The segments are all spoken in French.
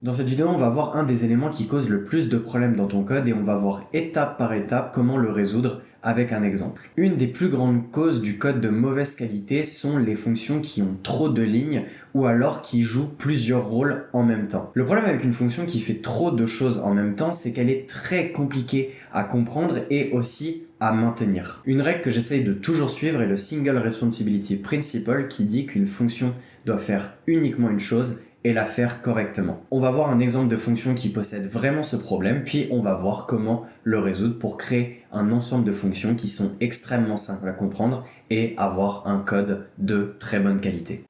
Dans cette vidéo, on va voir un des éléments qui cause le plus de problèmes dans ton code et on va voir étape par étape comment le résoudre avec un exemple. Une des plus grandes causes du code de mauvaise qualité sont les fonctions qui ont trop de lignes ou alors qui jouent plusieurs rôles en même temps. Le problème avec une fonction qui fait trop de choses en même temps, c'est qu'elle est très compliquée à comprendre et aussi à maintenir. Une règle que j'essaye de toujours suivre est le Single Responsibility Principle qui dit qu'une fonction doit faire uniquement une chose et la faire correctement. On va voir un exemple de fonction qui possède vraiment ce problème, puis on va voir comment le résoudre pour créer un ensemble de fonctions qui sont extrêmement simples à comprendre et avoir un code de très bonne qualité.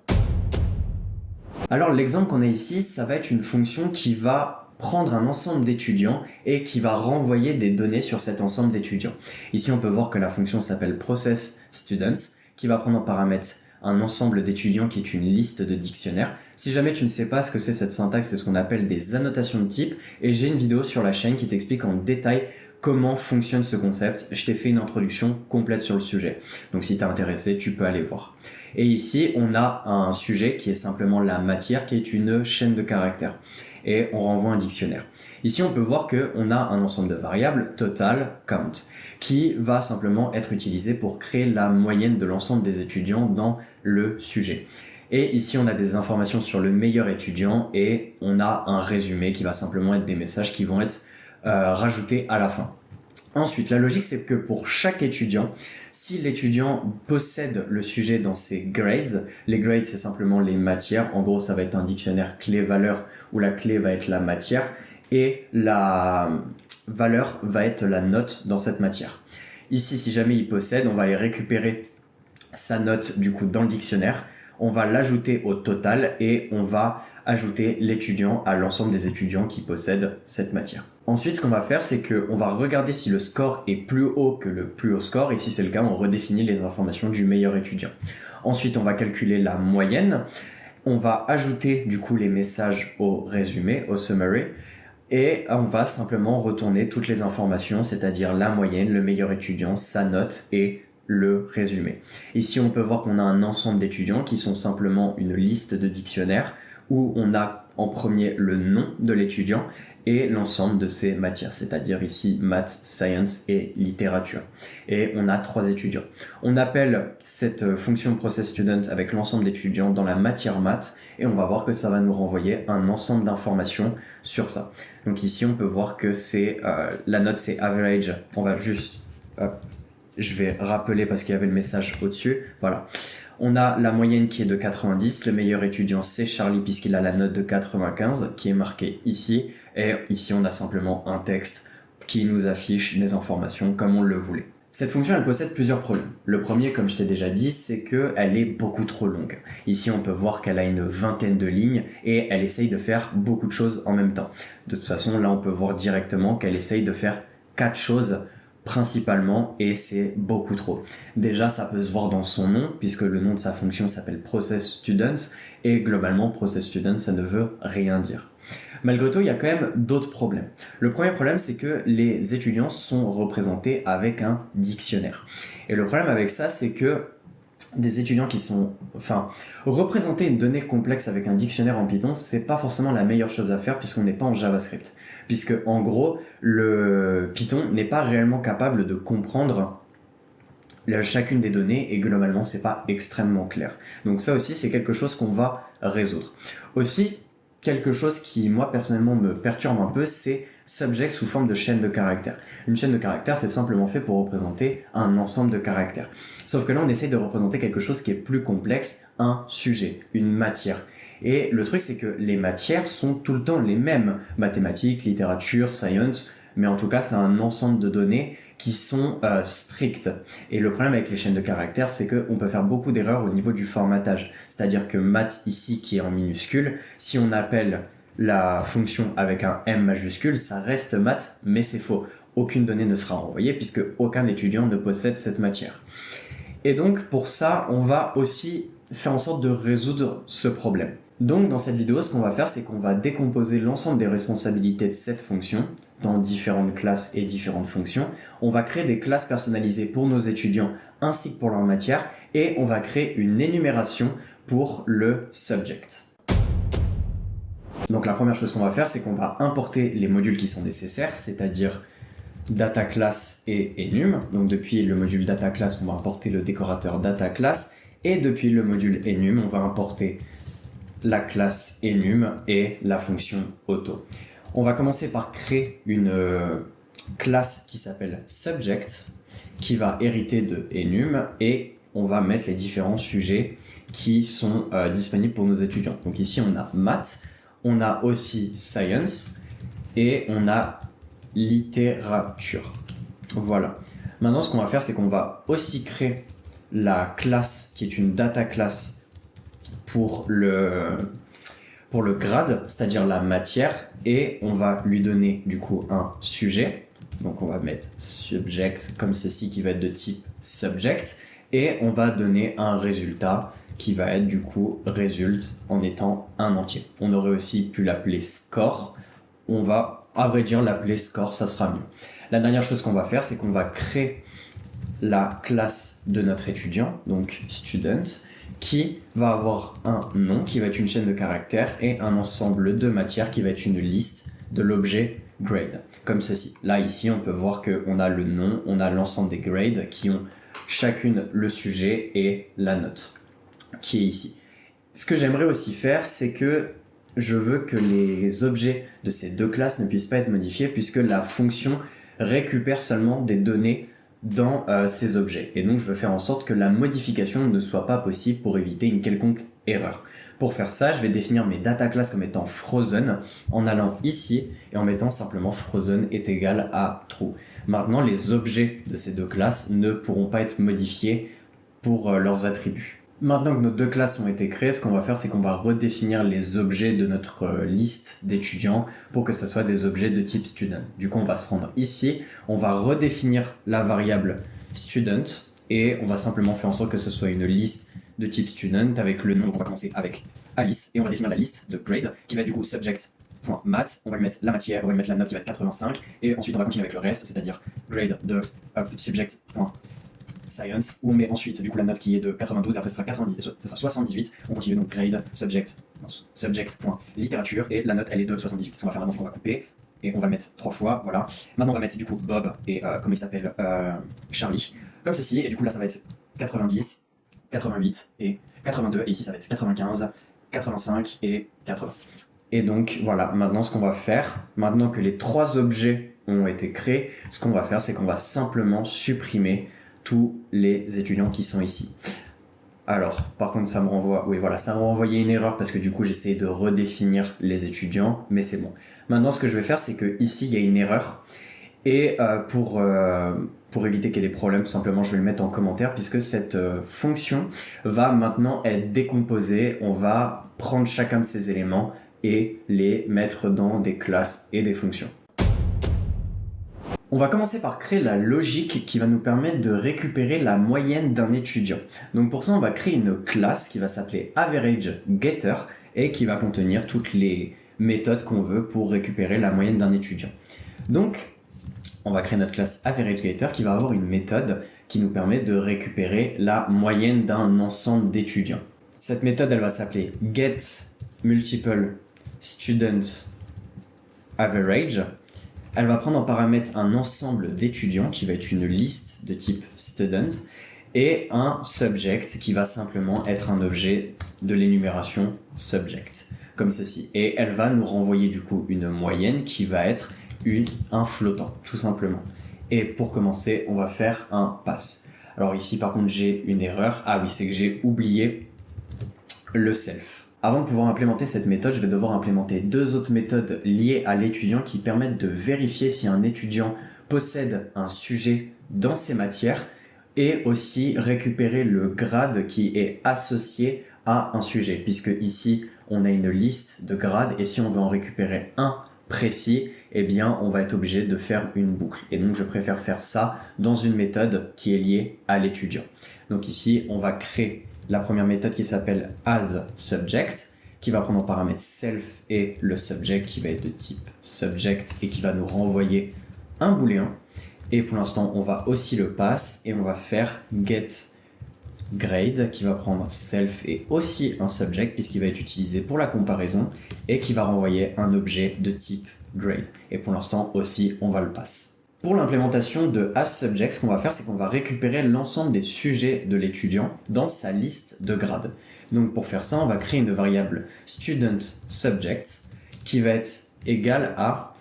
Alors l'exemple qu'on a ici, ça va être une fonction qui va prendre un ensemble d'étudiants et qui va renvoyer des données sur cet ensemble d'étudiants. Ici on peut voir que la fonction s'appelle processStudents, qui va prendre en paramètre un ensemble d'étudiants qui est une liste de dictionnaires. Si jamais tu ne sais pas ce que c'est cette syntaxe, c'est ce qu'on appelle des annotations de type, et j'ai une vidéo sur la chaîne qui t'explique en détail comment fonctionne ce concept. Je t'ai fait une introduction complète sur le sujet, donc si t'es intéressé, tu peux aller voir. Et ici, on a un sujet qui est simplement la matière, qui est une chaîne de caractères, et on renvoie un dictionnaire. Ici, on peut voir qu'on a un ensemble de variables, total, count, qui va simplement être utilisé pour créer la moyenne de l'ensemble des étudiants dans le sujet. Et ici, on a des informations sur le meilleur étudiant et on a un résumé qui va simplement être des messages qui vont être rajoutés à la fin. Ensuite, la logique, c'est que pour chaque étudiant, si l'étudiant possède le sujet dans ses grades, les grades, c'est simplement les matières. En gros, ça va être un dictionnaire clé-valeur où la clé va être la matière et la valeur va être la note dans cette matière. Ici, si jamais il possède, on va aller récupérer sa note du coup dans le dictionnaire, on va l'ajouter au total et on va ajouter l'étudiant à l'ensemble des étudiants qui possèdent cette matière. Ensuite, ce qu'on va faire, c'est qu'on va regarder si le score est plus haut que le plus haut score et si c'est le cas, on redéfinit les informations du meilleur étudiant. Ensuite, on va calculer la moyenne, on va ajouter du coup les messages au résumé, au summary, et on va simplement retourner toutes les informations, c'est-à-dire la moyenne, le meilleur étudiant, sa note et le résumé. Ici, on peut voir qu'on a un ensemble d'étudiants qui sont simplement une liste de dictionnaires où on a en premier le nom de l'étudiant et l'ensemble de ses matières, c'est-à-dire ici maths, science et littérature. Et on a 3 étudiants. On appelle cette fonction processStudent avec l'ensemble d'étudiants dans la matière maths et on va voir que ça va nous renvoyer un ensemble d'informations sur ça. Donc ici, on peut voir que c'est la note, c'est average. On va juste... je vais rappeler parce qu'il y avait le message au-dessus. Voilà. On a la moyenne qui est de 90. Le meilleur étudiant, c'est Charlie puisqu'il a la note de 95 qui est marquée ici. Et ici, on a simplement un texte qui nous affiche les informations comme on le voulait. Cette fonction, elle possède plusieurs problèmes. Le premier, comme je t'ai déjà dit, c'est qu'elle est beaucoup trop longue. Ici, on peut voir qu'elle a une vingtaine de lignes et elle essaye de faire beaucoup de choses en même temps. De toute façon, là, on peut voir directement qu'elle essaye de faire 4 choses principalement et c'est beaucoup trop. Déjà, ça peut se voir dans son nom puisque le nom de sa fonction s'appelle processStudents et globalement, processStudents, ça ne veut rien dire. Malgré tout, il y a quand même d'autres problèmes. Le premier problème, c'est que les étudiants sont représentés avec un dictionnaire. Et le problème avec ça, c'est que des étudiants qui sont... représenter une donnée complexe avec un dictionnaire en Python, c'est pas forcément la meilleure chose à faire puisqu'on n'est pas en JavaScript. Puisque, en gros, le Python n'est pas réellement capable de comprendre chacune des données et globalement, c'est pas extrêmement clair. Donc ça aussi, c'est quelque chose qu'on va résoudre. Aussi, quelque chose qui, moi, personnellement, me perturbe un peu, c'est subject sous forme de chaîne de caractères. Une chaîne de caractères, c'est simplement fait pour représenter un ensemble de caractères. Sauf que là, on essaye de représenter quelque chose qui est plus complexe, un sujet, une matière. Et le truc, c'est que les matières sont tout le temps les mêmes. Mathématiques, littérature, science, mais en tout cas, c'est un ensemble de données qui sont strictes. Et le problème avec les chaînes de caractères, c'est qu'on peut faire beaucoup d'erreurs au niveau du formatage. C'est-à-dire que maths ici, qui est en minuscule, si on appelle la fonction avec un M majuscule, ça reste maths, mais c'est faux. Aucune donnée ne sera envoyée puisque aucun étudiant ne possède cette matière. Et donc, pour ça, on va aussi faire en sorte de résoudre ce problème. Donc dans cette vidéo, ce qu'on va faire, c'est qu'on va décomposer l'ensemble des responsabilités de cette fonction dans différentes classes et différentes fonctions. On va créer des classes personnalisées pour nos étudiants ainsi que pour leur matière et on va créer une énumération pour le subject. Donc la première chose qu'on va faire, c'est qu'on va importer les modules qui sont nécessaires, c'est-à-dire data class et enum. Donc depuis le module data class, on va importer le décorateur data class, et depuis le module enum, on va importer la classe enum et la fonction auto. On va commencer par créer une classe qui s'appelle subject, qui va hériter de enum, et on va mettre les différents sujets qui sont disponibles pour nos étudiants. Donc ici on a maths, on a aussi science et on a littérature. Voilà. Maintenant ce qu'on va faire, c'est qu'on va aussi créer la classe qui est une data class pour le grade, c'est-à-dire la matière, et on va lui donner du coup un sujet. Donc on va mettre subject comme ceci qui va être de type subject, et on va donner un résultat qui va être du coup result en étant un entier. On aurait aussi pu l'appeler score. On va, à vrai dire, l'appeler score, ça sera mieux. La dernière chose qu'on va faire, c'est qu'on va créer la classe de notre étudiant, donc student, qui va avoir un nom qui va être une chaîne de caractères et un ensemble de matières qui va être une liste de l'objet grade, comme ceci. Là, ici, on peut voir qu'on a le nom, on a l'ensemble des grades qui ont chacune le sujet et la note qui est ici. Ce que j'aimerais aussi faire, c'est que je veux que les objets de ces deux classes ne puissent pas être modifiés puisque la fonction récupère seulement des données dans ces objets. Et donc, je veux faire en sorte que la modification ne soit pas possible pour éviter une quelconque erreur. Pour faire ça, je vais définir mes data classes comme étant frozen en allant ici et en mettant simplement frozen est égal à true. Maintenant, les objets de ces deux classes ne pourront pas être modifiés pour leurs attributs. Maintenant que nos deux classes ont été créées, ce qu'on va faire, c'est qu'on va redéfinir les objets de notre liste d'étudiants pour que ce soit des objets de type student. Du coup, on va se rendre ici, on va redéfinir la variable student et on va simplement faire en sorte que ce soit une liste de type student avec le nom. Donc on va commencer avec Alice et on va définir la liste de grade qui va être du coup subject.math. On va lui mettre la matière, on va lui mettre la note qui va être 85 et ensuite on va continuer avec le reste, c'est-à-dire grade de subject.science où on met ensuite du coup la note qui est de 92 et après ça sera 78. On continue donc grade subject.littérature et la note elle est de 78. Ce qu'on va faire maintenant c'est qu'on va couper et on va mettre 3 fois, voilà. Maintenant on va mettre du coup Bob et comment il s'appelle Charlie comme ceci et du coup là ça va être 90, 88 et 82 et ici ça va être 95, 85 et 80. Et donc voilà, maintenant ce qu'on va faire, maintenant que les 3 objets ont été créés, ce qu'on va faire c'est qu'on va simplement supprimer tous les étudiants qui sont ici. Alors, par contre, ça me renvoie... Oui, voilà, ça m'a envoyé une erreur parce que du coup, j'essayais de redéfinir les étudiants, mais c'est bon. Maintenant, ce que je vais faire, c'est que ici, il y a une erreur. Et pour éviter qu'il y ait des problèmes, simplement, je vais le mettre en commentaire puisque cette fonction va maintenant être décomposée. On va prendre chacun de ces éléments et les mettre dans des classes et des fonctions. On va commencer par créer la logique qui va nous permettre de récupérer la moyenne d'un étudiant. Donc pour ça, on va créer une classe qui va s'appeler AverageGetter et qui va contenir toutes les méthodes qu'on veut pour récupérer la moyenne d'un étudiant. Donc, on va créer notre classe AverageGetter qui va avoir une méthode qui nous permet de récupérer la moyenne d'un ensemble d'étudiants. Cette méthode, elle va s'appeler getMultipleStudentAverage. Elle va prendre en paramètre un ensemble d'étudiants qui va être une liste de type student et un subject qui va simplement être un objet de l'énumération subject, comme ceci. Et elle va nous renvoyer du coup une moyenne qui va être un flottant, tout simplement. Et pour commencer, on va faire un pass. Alors ici par contre j'ai une erreur. Ah oui, c'est que j'ai oublié le self. Avant de pouvoir implémenter cette méthode, je vais devoir implémenter 2 autres méthodes liées à l'étudiant qui permettent de vérifier si un étudiant possède un sujet dans ses matières et aussi récupérer le grade qui est associé à un sujet, puisque ici on a une liste de grades et si on veut en récupérer un précis, eh bien on va être obligé de faire une boucle. Et donc je préfère faire ça dans une méthode qui est liée à l'étudiant. Donc ici on va créer la première méthode qui s'appelle asSubject, qui va prendre en paramètre self et le subject qui va être de type subject et qui va nous renvoyer un booléen. Et pour l'instant, on va aussi le pass et on va faire get grade qui va prendre self et aussi un subject puisqu'il va être utilisé pour la comparaison et qui va renvoyer un objet de type grade. Et pour l'instant aussi, on va le pass. Pour l'implémentation de asSubject, ce qu'on va faire, c'est qu'on va récupérer l'ensemble des sujets de l'étudiant dans sa liste de grades. Donc pour faire ça, on va créer une variable studentSubject qui va être égale à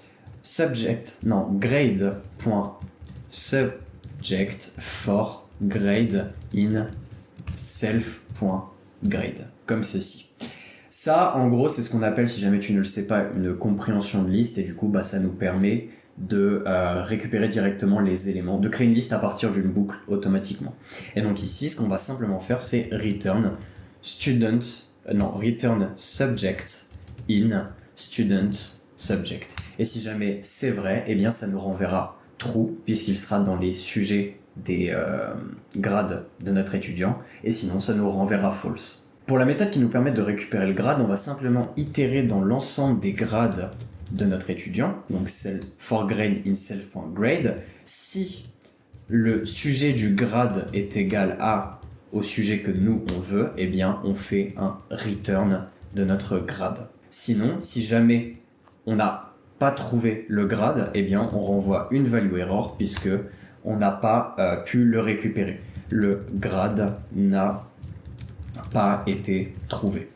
grade.subject for grade in self.grade, comme ceci. Ça, en gros, c'est ce qu'on appelle, si jamais tu ne le sais pas, une compréhension de liste, et du coup, ça nous permet de récupérer directement les éléments, de créer une liste à partir d'une boucle automatiquement. Et donc ici, ce qu'on va simplement faire, c'est return subject in student subject. Et si jamais c'est vrai, eh bien ça nous renverra true, puisqu'il sera dans les sujets des grades de notre étudiant, et sinon ça nous renverra false. Pour la méthode qui nous permet de récupérer le grade, on va simplement itérer dans l'ensemble des grades de notre étudiant, donc for grade in self.grade. Si le sujet du grade est égal au sujet que nous on veut, eh bien on fait un return de notre grade. Sinon, si jamais on n'a pas trouvé le grade, eh bien on renvoie une value error puisque on n'a pas pu le récupérer. Le grade n'a pas été trouvé.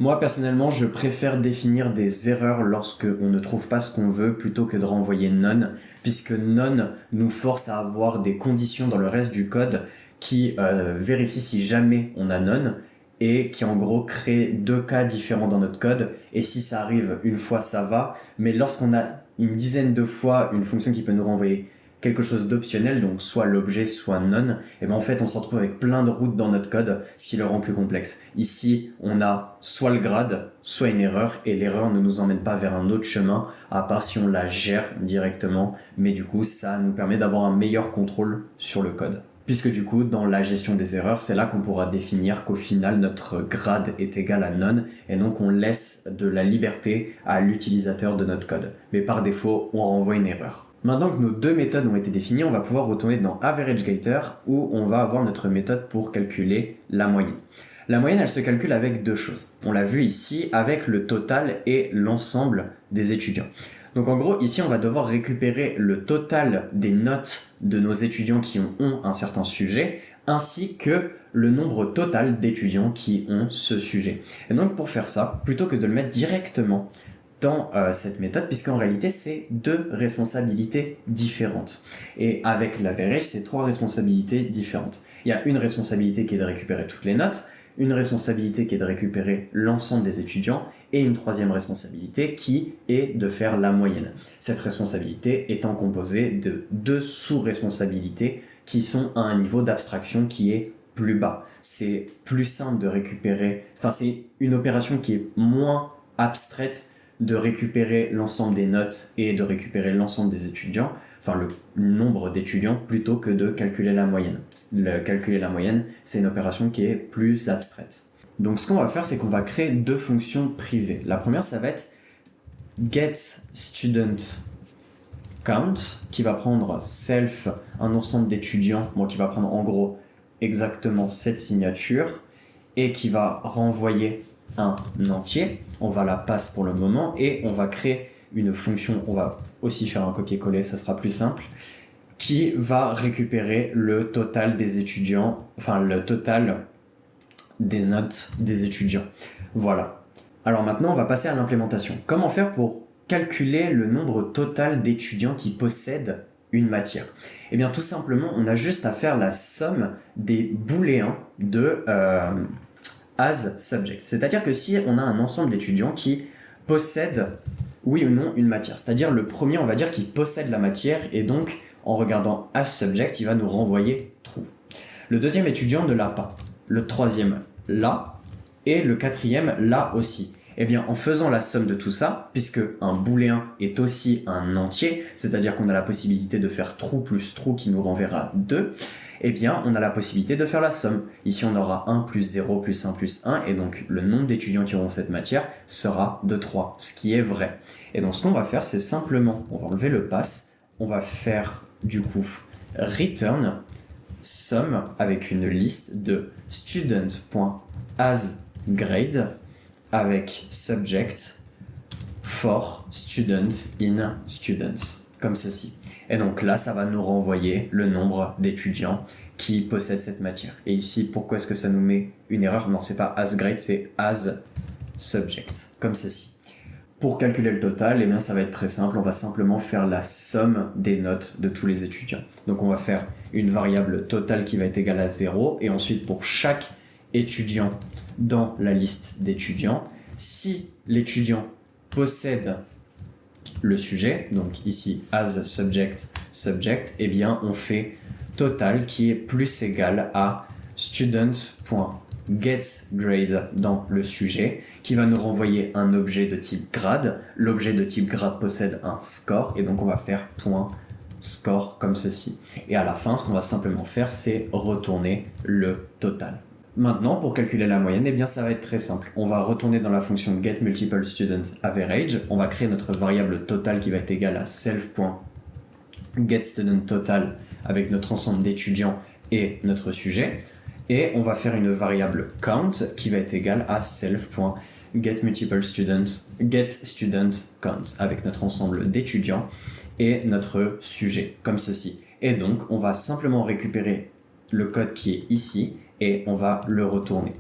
Moi personnellement, je préfère définir des erreurs lorsque on ne trouve pas ce qu'on veut plutôt que de renvoyer none, puisque none nous force à avoir des conditions dans le reste du code qui vérifient si jamais on a none et qui en gros crée deux cas différents dans notre code. Et si ça arrive une fois, ça va, mais lorsqu'on a une dizaine de fois une fonction qui peut nous renvoyer quelque chose d'optionnel, donc soit l'objet, soit none, et en fait on se retrouve avec plein de routes dans notre code, ce qui le rend plus complexe. Ici, on a soit le grade, soit une erreur, et l'erreur ne nous emmène pas vers un autre chemin, à part si on la gère directement, mais du coup ça nous permet d'avoir un meilleur contrôle sur le code. Puisque du coup, dans la gestion des erreurs, c'est là qu'on pourra définir qu'au final, notre grade est égal à none, et donc on laisse de la liberté à l'utilisateur de notre code. Mais par défaut, on renvoie une erreur. Maintenant que nos deux méthodes ont été définies, on va pouvoir retourner dans AverageGator où on va avoir notre méthode pour calculer la moyenne. La moyenne, elle se calcule avec deux choses. On l'a vu ici avec le total et l'ensemble des étudiants. Donc en gros, ici, on va devoir récupérer le total des notes de nos étudiants qui ont un certain sujet, ainsi que le nombre total d'étudiants qui ont ce sujet. Et donc pour faire ça, plutôt que de le mettre directement dans cette méthode, puisqu'en réalité c'est deux responsabilités différentes. Et avec l'average, c'est trois responsabilités différentes. Il y a une responsabilité qui est de récupérer toutes les notes, une responsabilité qui est de récupérer l'ensemble des étudiants, et une troisième responsabilité qui est de faire la moyenne. Cette responsabilité étant composée de deux sous-responsabilités qui sont à un niveau d'abstraction qui est plus bas. C'est plus simple de récupérer, c'est une opération qui est moins abstraite de récupérer l'ensemble des notes et de récupérer l'ensemble des étudiants, le nombre d'étudiants, plutôt que de calculer la moyenne. Calculer la moyenne, c'est une opération qui est plus abstraite. Donc ce qu'on va faire, c'est qu'on va créer deux fonctions privées. La première, ça va être getStudentCount, qui va prendre self, un ensemble d'étudiants, qui va prendre en gros exactement cette signature, et qui va renvoyer un entier. On va la passe pour le moment et on va créer une fonction, on va aussi faire un copier-coller, ça sera plus simple, qui va récupérer le total des étudiants, le total des notes des étudiants. Voilà. Alors maintenant, on va passer à l'implémentation. Comment faire pour calculer le nombre total d'étudiants qui possèdent une matière? Eh bien, tout simplement, on a juste à faire la somme des booléens de asSubject. C'est-à-dire que si on a un ensemble d'étudiants qui possèdent oui ou non une matière, c'est-à-dire le premier, on va dire qu'il possède la matière, et donc en regardant asSubject, il va nous renvoyer true. Le deuxième étudiant ne l'a pas, le troisième l'a, et le quatrième l'a aussi. Eh bien, en faisant la somme de tout ça, puisque un booléen est aussi un entier, c'est-à-dire qu'on a la possibilité de faire true plus true qui nous renverra 2, eh bien, on a la possibilité de faire la somme. Ici, on aura 1 plus 0 plus 1 plus 1, et donc le nombre d'étudiants qui auront cette matière sera de 3, ce qui est vrai. Et donc, ce qu'on va faire, c'est simplement, on va enlever le pass, on va faire, du coup, return sum avec une liste de student.asGrade avec subject for student in students, comme ceci. Et donc là, ça va nous renvoyer le nombre d'étudiants qui possèdent cette matière. Et ici, pourquoi est-ce que ça nous met une erreur? Non, c'est pas asGrade, c'est asSubject, comme ceci. Pour calculer le total, eh bien, ça va être très simple, on va simplement faire la somme des notes de tous les étudiants. Donc on va faire une variable totale qui va être égale à 0, et ensuite pour chaque étudiant dans la liste d'étudiants, si l'étudiant possède le sujet, donc ici asSubject, eh bien on fait total qui est plus égal à student.getGrade dans le sujet, qui va nous renvoyer un objet de type grade. L'objet de type grade possède un score, et donc on va faire .score comme ceci. Et à la fin, ce qu'on va simplement faire, c'est retourner le total. Maintenant, pour calculer la moyenne, eh bien ça va être très simple. On va retourner dans la fonction getMultipleStudentAverage, on va créer notre variable total qui va être égale à self.getStudentTotal avec notre ensemble d'étudiants et notre sujet. Et on va faire une variable count qui va être égale à self.getStudentCount avec notre ensemble d'étudiants et notre sujet, comme ceci. Et donc, on va simplement récupérer le code qui est ici et on va le retourner.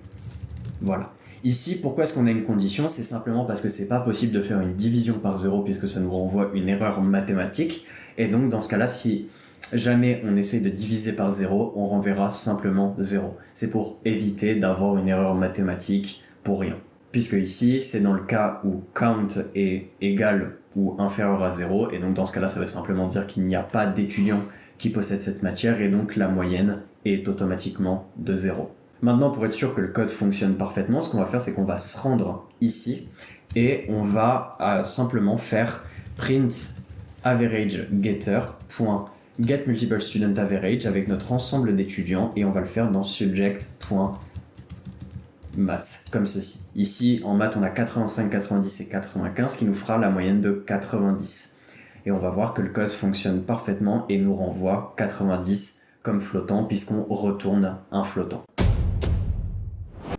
Voilà. Ici, pourquoi est-ce qu'on a une condition? C'est simplement parce que c'est pas possible de faire une division par 0 puisque ça nous renvoie une erreur mathématique. Et donc, dans ce cas-là, si jamais on essaie de diviser par 0, on renverra simplement 0. C'est pour éviter d'avoir une erreur mathématique pour rien. Puisque ici, c'est dans le cas où count est égal ou inférieur à 0, et donc dans ce cas-là, ça veut simplement dire qu'il n'y a pas d'étudiants qui possèdent cette matière, et donc la moyenne est automatiquement de 0. Maintenant, pour être sûr que le code fonctionne parfaitement, ce qu'on va faire, c'est qu'on va se rendre ici, et on va simplement faire print averageGetter.getMultipleStudentAverage avec notre ensemble d'étudiants, et on va le faire dans subject.math, comme ceci. Ici, en maths, on a 85, 90 et 95, qui nous fera la moyenne de 90. Et on va voir que le code fonctionne parfaitement et nous renvoie 90 comme flottant, puisqu'on retourne un flottant.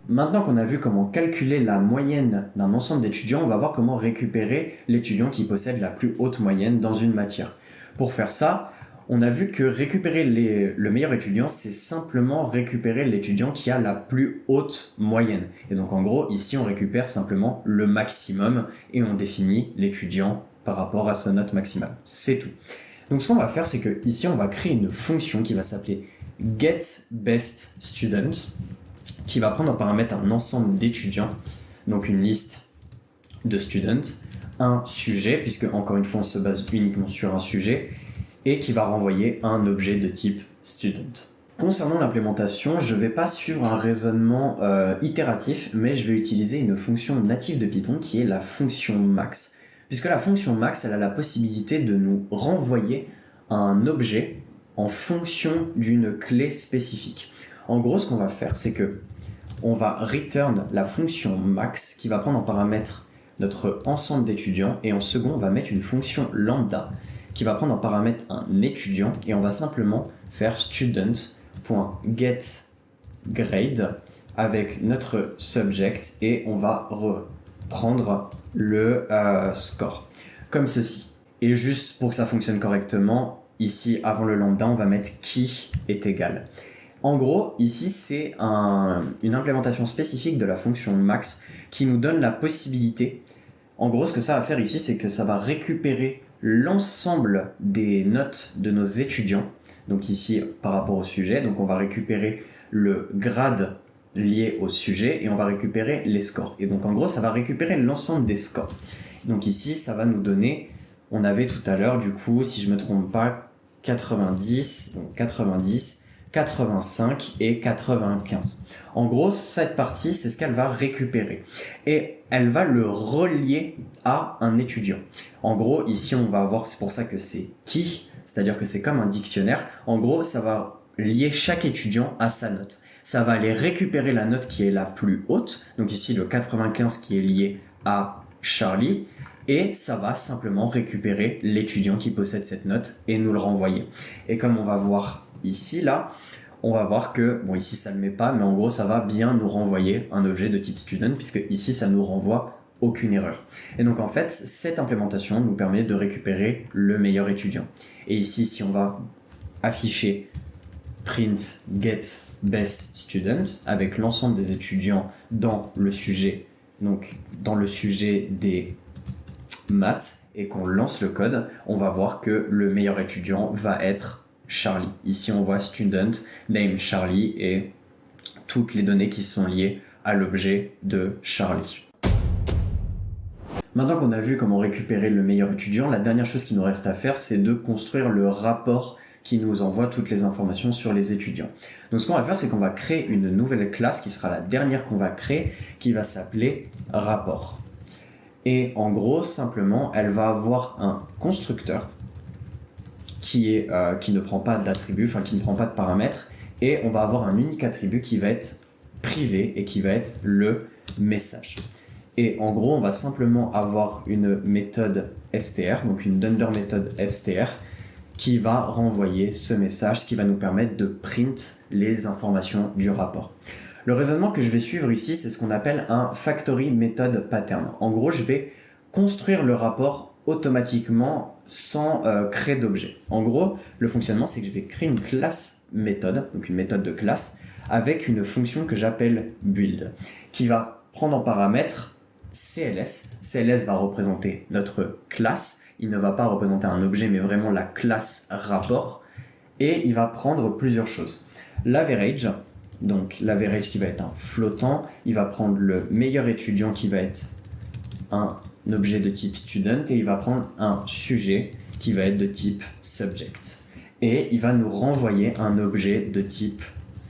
Maintenant qu'on a vu comment calculer la moyenne d'un ensemble d'étudiants, on va voir comment récupérer l'étudiant qui possède la plus haute moyenne dans une matière. Pour faire ça, on a vu que récupérer le meilleur étudiant, c'est simplement récupérer l'étudiant qui a la plus haute moyenne. Et donc en gros, ici on récupère simplement le maximum et on définit l'étudiant par rapport à sa note maximale. C'est tout. Donc ce qu'on va faire, c'est que ici on va créer une fonction qui va s'appeler getBestStudent, qui va prendre en paramètre un ensemble d'étudiants, donc une liste de students, un sujet, puisque encore une fois on se base uniquement sur un sujet, et qui va renvoyer un objet de type student. Concernant l'implémentation, je ne vais pas suivre un raisonnement itératif, mais je vais utiliser une fonction native de Python qui est la fonction max, puisque la fonction max, elle a la possibilité de nous renvoyer un objet en fonction d'une clé spécifique. En gros, ce qu'on va faire, c'est que on va return la fonction max qui va prendre en paramètre notre ensemble d'étudiants, et en second, on va mettre une fonction lambda qui va prendre en paramètre un étudiant, et on va simplement faire student.getGrade avec notre subject, et on va reprendre le score, comme ceci. Et juste pour que ça fonctionne correctement, ici, avant le lambda, on va mettre qui est égal. En gros, ici, c'est une implémentation spécifique de la fonction max qui nous donne la possibilité. En gros, ce que ça va faire ici, c'est que ça va récupérer l'ensemble des notes de nos étudiants. Donc ici, par rapport au sujet, donc on va récupérer le grade lié au sujet et on va récupérer les scores. Et donc en gros, ça va récupérer l'ensemble des scores. Donc ici, ça va nous donner, on avait tout à l'heure, du coup, si je ne me trompe pas, 90, donc 90, 85 et 95. En gros, cette partie, c'est ce qu'elle va récupérer. Et elle va le relier à un étudiant. En gros, ici, on va avoir, c'est pour ça que c'est qui, c'est-à-dire que c'est comme un dictionnaire. En gros, ça va lier chaque étudiant à sa note. Ça va aller récupérer la note qui est la plus haute. Donc ici, le 95 qui est lié à Charlie. Et ça va simplement récupérer l'étudiant qui possède cette note et nous le renvoyer. Et comme on va voir ici, là, on va voir que, bon ici ça ne le met pas, mais en gros ça va bien nous renvoyer un objet de type student, puisque ici ça nous renvoie aucune erreur. Et donc en fait, cette implémentation nous permet de récupérer le meilleur étudiant. Et ici, si on va afficher print get best student avec l'ensemble des étudiants dans le sujet, donc dans le sujet des maths, et qu'on lance le code, on va voir que le meilleur étudiant va être Charlie. Ici, on voit student name Charlie et toutes les données qui sont liées à l'objet de Charlie. Maintenant qu'on a vu comment récupérer le meilleur étudiant, la dernière chose qui nous reste à faire, c'est de construire le rapport qui nous envoie toutes les informations sur les étudiants. Donc ce qu'on va faire, c'est qu'on va créer une nouvelle classe qui sera la dernière qu'on va créer, qui va s'appeler rapport. Et en gros, simplement, elle va avoir un constructeur qui ne prend pas d'attribut, enfin qui ne prend pas de paramètres, et on va avoir un unique attribut qui va être privé et qui va être le message. Et en gros, on va simplement avoir une méthode str, donc une dunder méthode str, qui va renvoyer ce message, ce qui va nous permettre de print les informations du rapport. Le raisonnement que je vais suivre ici, c'est ce qu'on appelle un factory method pattern. En gros, je vais construire le rapport automatiquement sans créer d'objet. En gros, le fonctionnement, c'est que je vais créer une classe méthode, donc une méthode de classe, avec une fonction que j'appelle build, qui va prendre en paramètre CLS. CLS va représenter notre classe. Il ne va pas représenter un objet, mais vraiment la classe rapport. Et il va prendre plusieurs choses. L'average, donc l'average qui va être un flottant. Il va prendre le meilleur étudiant qui va être un objet de type student. Et il va prendre un sujet qui va être de type subject. Et il va nous renvoyer un objet de type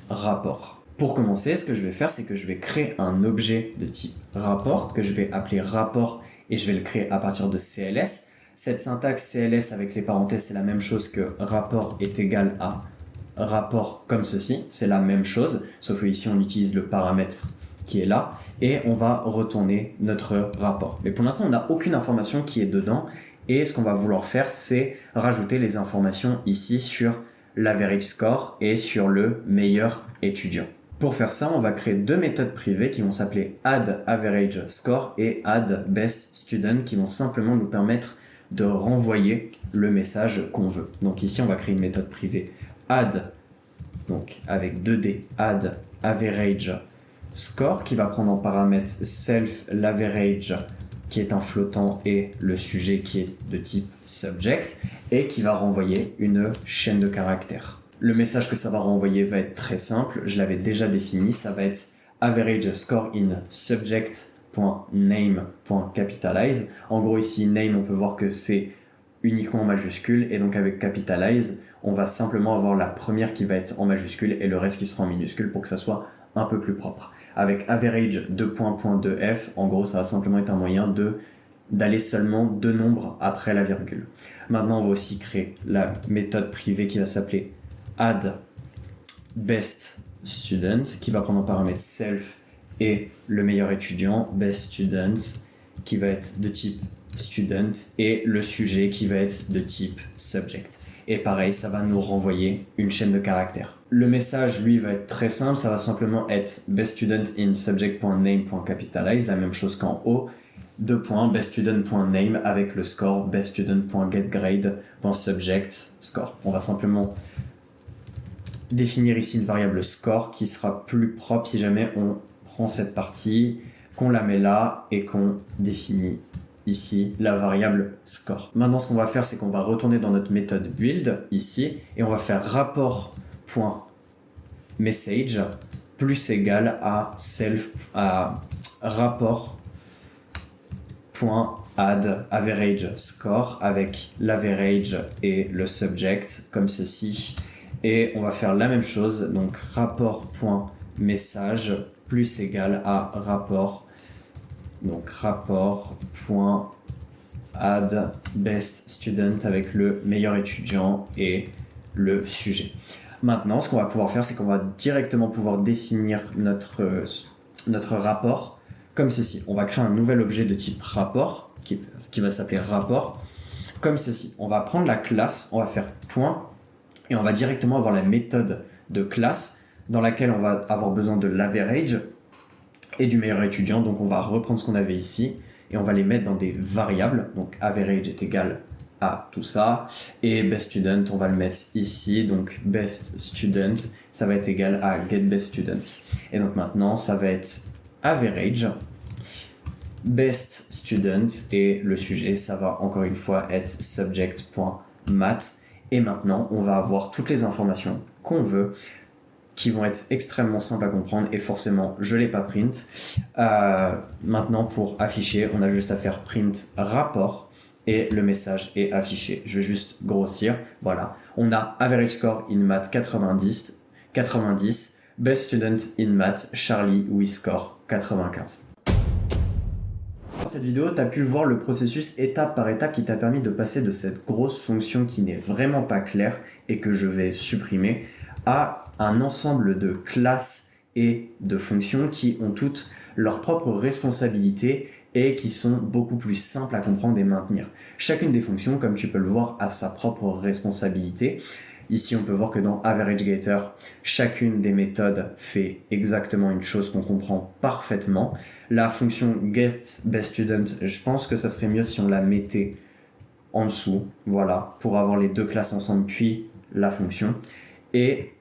rapport. Pour commencer, ce que je vais faire, c'est que je vais créer un objet de type rapport que je vais appeler rapport et je vais le créer à partir de CLS. Cette syntaxe CLS avec les parenthèses, c'est la même chose que rapport est égal à rapport comme ceci. C'est la même chose, sauf que ici on utilise le paramètre qui est là et on va retourner notre rapport. Mais pour l'instant, on n'a aucune information qui est dedans et ce qu'on va vouloir faire, c'est rajouter les informations ici sur l'average score et sur le meilleur étudiant. Pour faire ça, on va créer deux méthodes privées qui vont s'appeler addAverageScore et addBestStudent qui vont simplement nous permettre de renvoyer le message qu'on veut. Donc ici, on va créer une méthode privée add, donc avec 2D, addAverageScore qui va prendre en paramètre self l'average qui est un flottant et le sujet qui est de type subject et qui va renvoyer une chaîne de caractères. Le message que ça va renvoyer va être très simple, je l'avais déjà défini, ça va être average score in subject.name.capitalize. En gros ici name, on peut voir que c'est uniquement en majuscule et donc avec capitalize, on va simplement avoir la première qui va être en majuscule et le reste qui sera en minuscule pour que ça soit un peu plus propre. Avec average 2.2f, en gros ça va simplement être un moyen d'aller seulement deux nombres après la virgule. Maintenant on va aussi créer la méthode privée qui va s'appeler addBestStudent qui va prendre en paramètre self et le meilleur étudiant, bestStudent qui va être de type student et le sujet qui va être de type subject. Et pareil, ça va nous renvoyer une chaîne de caractères. Le message, lui, va être très simple, ça va simplement être bestStudent in subject.name.capitalize, la même chose qu'en haut, beststudent.name avec le score beststudent.getGrade.subject score. On va simplement définir ici une variable score qui sera plus propre si jamais on prend cette partie, qu'on la met là et qu'on définit ici la variable score. Maintenant, ce qu'on va faire, c'est qu'on va retourner dans notre méthode build ici et on va faire rapport.message plus égal à rapport.addAverageScore avec l'average et le subject comme ceci. Et on va faire la même chose, donc rapport.message plus égal à rapport, donc rapport.addBestStudent avec le meilleur étudiant et le sujet. Maintenant, ce qu'on va pouvoir faire, c'est qu'on va directement pouvoir définir notre rapport comme ceci. On va créer un nouvel objet de type rapport, qui va s'appeler rapport, comme ceci. On va prendre la classe, on va faire point, et on va directement avoir la méthode de classe dans laquelle on va avoir besoin de l'average et du meilleur étudiant. Donc on va reprendre ce qu'on avait ici et on va les mettre dans des variables. Donc average est égal à tout ça. Et best student, on va le mettre ici. Donc best student, ça va être égal à get best student. Et donc maintenant, ça va être average, best student, et le sujet, ça va encore une fois être subject.math. Et maintenant, on va avoir toutes les informations qu'on veut, qui vont être extrêmement simples à comprendre, et forcément je l'ai pas print. Maintenant pour afficher, on a juste à faire print rapport et le message est affiché. Je vais juste grossir, voilà. On a average score in math 90, best student in math Charlie with score 95. Dans cette vidéo, tu as pu voir le processus étape par étape qui t'a permis de passer de cette grosse fonction qui n'est vraiment pas claire et que je vais supprimer à un ensemble de classes et de fonctions qui ont toutes leurs propres responsabilités et qui sont beaucoup plus simples à comprendre et maintenir. Chacune des fonctions, comme tu peux le voir, a sa propre responsabilité. Ici, on peut voir que dans AverageGetter, chacune des méthodes fait exactement une chose qu'on comprend parfaitement. La fonction getBestStudent, je pense que ça serait mieux si on la mettait en dessous, voilà, pour avoir les deux classes ensemble, puis la fonction. Et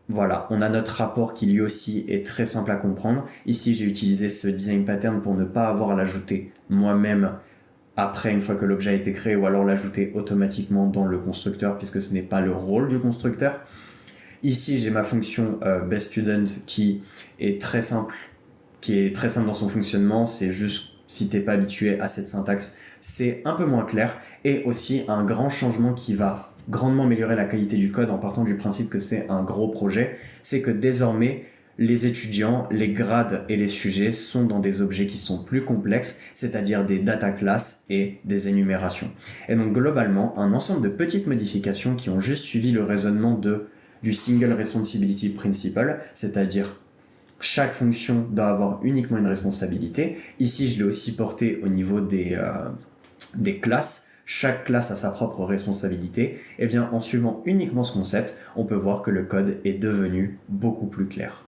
voilà, on a notre rapport qui lui aussi est très simple à comprendre. Ici, j'ai utilisé ce design pattern pour ne pas avoir à l'ajouter moi-même après, une fois que l'objet a été créé, ou alors l'ajouter automatiquement dans le constructeur, puisque ce n'est pas le rôle du constructeur. Ici, j'ai ma fonction bestStudent qui est très simple dans son fonctionnement. C'est juste, si tu n'es pas habitué à cette syntaxe, c'est un peu moins clair. Et aussi, un grand changement qui va grandement améliorer la qualité du code en partant du principe que c'est un gros projet, c'est que désormais, les étudiants, les grades et les sujets sont dans des objets qui sont plus complexes, c'est-à-dire des data classes et des énumérations. Et donc globalement, un ensemble de petites modifications qui ont juste suivi le raisonnement du Single Responsibility Principle, c'est-à-dire chaque fonction doit avoir uniquement une responsabilité. Ici, je l'ai aussi porté au niveau des classes. Chaque classe a sa propre responsabilité. Et bien, en suivant uniquement ce concept, on peut voir que le code est devenu beaucoup plus clair.